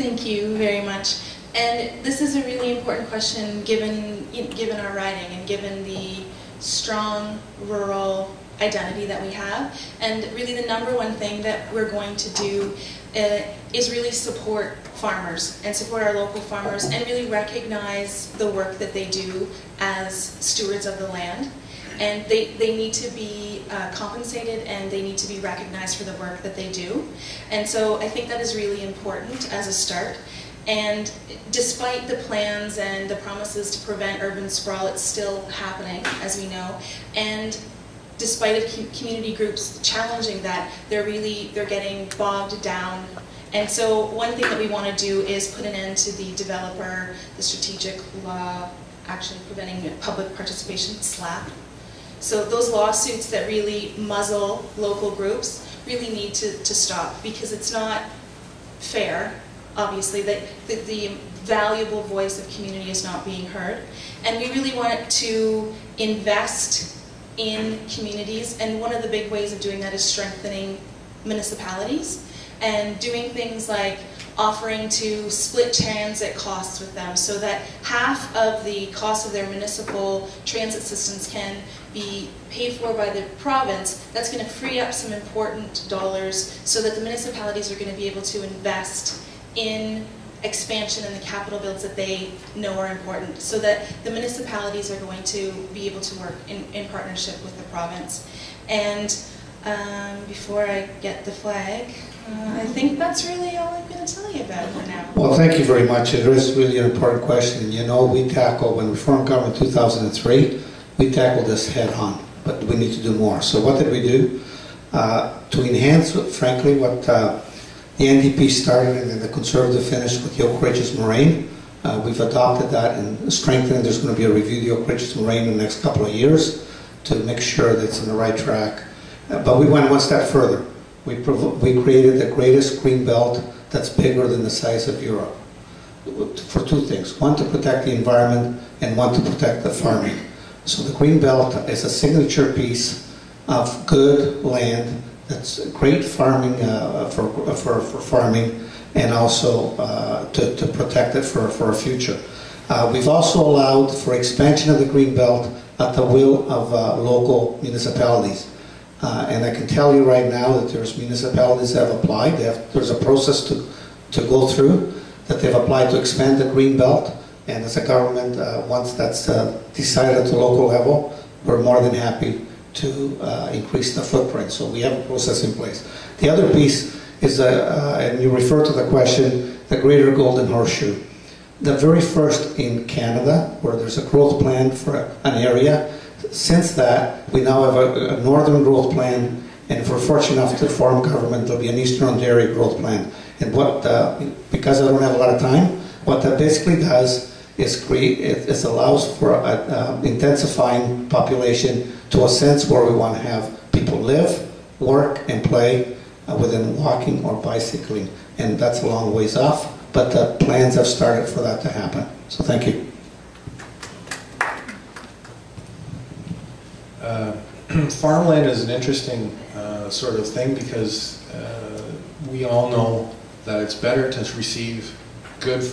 Thank you very much. And this is a really important question given our riding and given the strong rural identity that we have. And really the number one thing that we're going to do is really support farmers and support our local farmers and really recognize the work that they do as stewards of the land. And they need to be compensated and they need to be recognized for the work that they do. And so I think that is really important as a start. And despite the plans and the promises to prevent urban sprawl, it's still happening, as we know. And despite community groups challenging that, they're getting bogged down. And so one thing that we want to do is put an end to the developer, the strategic law, actually preventing public participation, SLAP. So those lawsuits that really muzzle local groups really need to stop, because it's not fair, obviously, that the valuable voice of community is not being heard. And we really want to invest in communities, and one of the big ways of doing that is strengthening municipalities and doing things like offering to split transit costs with them so that half of the cost of their municipal transit systems can be paid for by the province. That's going to free up some important dollars so that the municipalities are going to be able to invest in expansion and the capital builds that they know are important, so that the municipalities are going to be able to work in partnership with the province. And before I get the flag, I think that's really all I'm going to tell you about for now. Well, thank you very much. It is really an important question. You know, we tackled, when we formed government in 2003, we tackled this head on, but we need to do more. So what did we do? To enhance, frankly, what the NDP started and then the Conservative finished with the Oak Ridges Moraine. We've adopted that and strengthened. There's going to be a review of the Oak Ridges Moraine in the next couple of years to make sure that it's on the right track. But we went one step further. We created the greatest green belt that's bigger than the size of Europe for two things. One, to protect the environment, and one, to protect the farming. So the green belt is a signature piece of good land that's great farming for farming, and also to protect it for our future. We've also allowed for expansion of the green belt at the will of local municipalities. And I can tell you right now that there's municipalities that have applied. There's a process to go through that they've applied to expand the green belt. And as a government, once that's decided at the local level, we're more than happy to increase the footprint. So we have a process in place. The other piece is, and you refer to the question, the Greater Golden Horseshoe. The very first in Canada, where there's a growth plan for an area. Since that, we now have a northern growth plan, and if we're fortunate enough to form government, there'll be an Eastern Ontario growth plan. And what, because I don't have a lot of time, what that basically does is it allows for intensifying population to a sense where we want to have people live, work, and play within walking or bicycling. And that's a long ways off, but the plans have started for that to happen. So thank you. Farmland is an interesting sort of thing, because we all know that it's better to receive good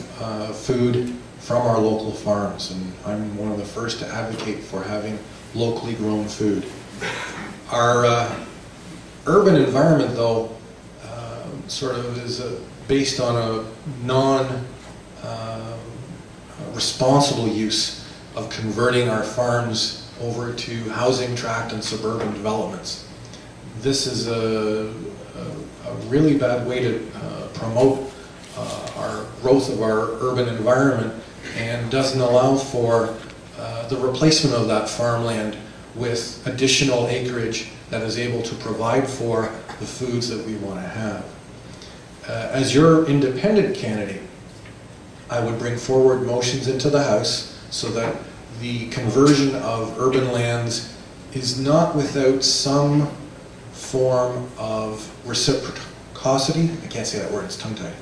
food from our local farms, and I'm one of the first to advocate for having locally grown food. Our urban environment, though, sort of is based on a non-responsible use of converting our farms over to housing tract and suburban developments. This is a really bad way to promote our growth of our urban environment, and doesn't allow for the replacement of that farmland with additional acreage that is able to provide for the foods that we want to have. As your independent candidate, I would bring forward motions into the House so that the conversion of urban lands is not without some form of reciprocity. I can't say that word, it's tongue-tied.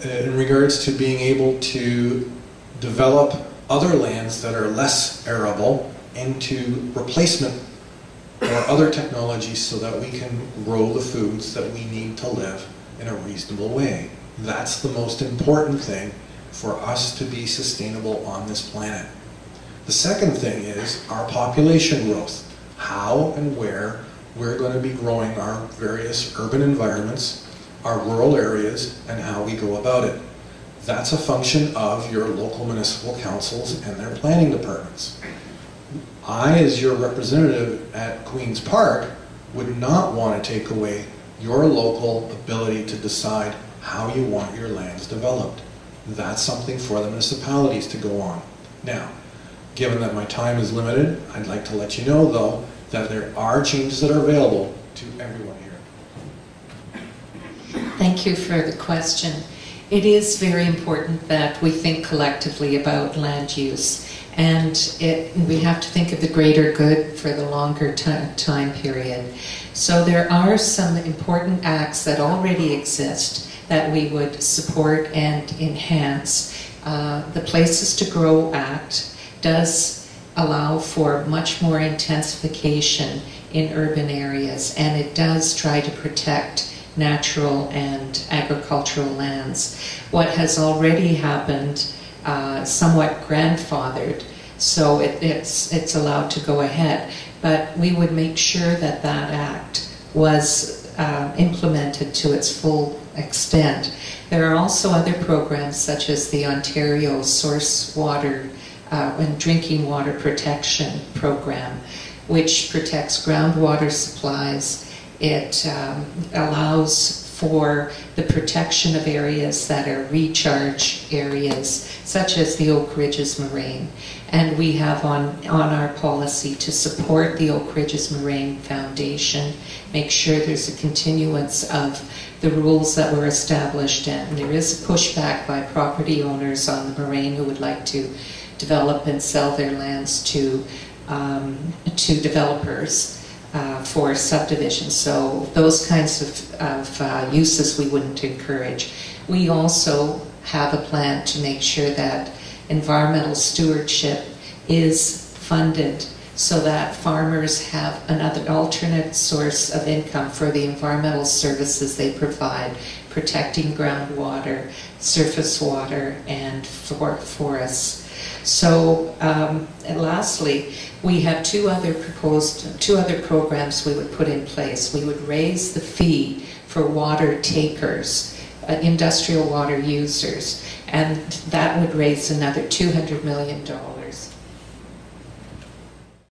In regards to being able to develop other lands that are less arable into replacement or other technologies so that we can grow the foods that we need to live in a reasonable way. That's the most important thing for us to be sustainable on this planet. The second thing is our population growth. How and where we're going to be growing our various urban environments, our rural areas, and how we go about it. That's a function of your local municipal councils and their planning departments. I, as your representative at Queen's Park, would not want to take away your local ability to decide how you want your lands developed. That's something for the municipalities to go on. Now, given that my time is limited, I'd like to let you know, though, that there are changes that are available to everyone here. Thank you for the question. It is very important that we think collectively about land use, and we have to think of the greater good for the longer time period. So there are some important acts that already exist that we would support and enhance. The Places to Grow Act does allow for much more intensification in urban areas, and it does try to protect natural and agricultural lands. What has already happened, somewhat grandfathered, so it's allowed to go ahead. But we would make sure that that act was implemented to its full extent. There are also other programs such as the Ontario Source Water and Drinking Water Protection Program, which protects groundwater supplies. It allows for the protection of areas that are recharge areas, such as the Oak Ridges Moraine. And we have on our policy to support the Oak Ridges Moraine Foundation, make sure there's a continuance of the rules that were established, and there is a pushback by property owners on the moraine who would like to develop and sell their lands to developers for subdivision. So those kinds of uses we wouldn't encourage. We also have a plan to make sure that environmental stewardship is funded so that farmers have another alternate source of income for the environmental services they provide, protecting groundwater, surface water, and forests. So, and lastly, we have two other programs we would put in place. We would raise the fee for water takers, industrial water users, and that would raise another $200 million.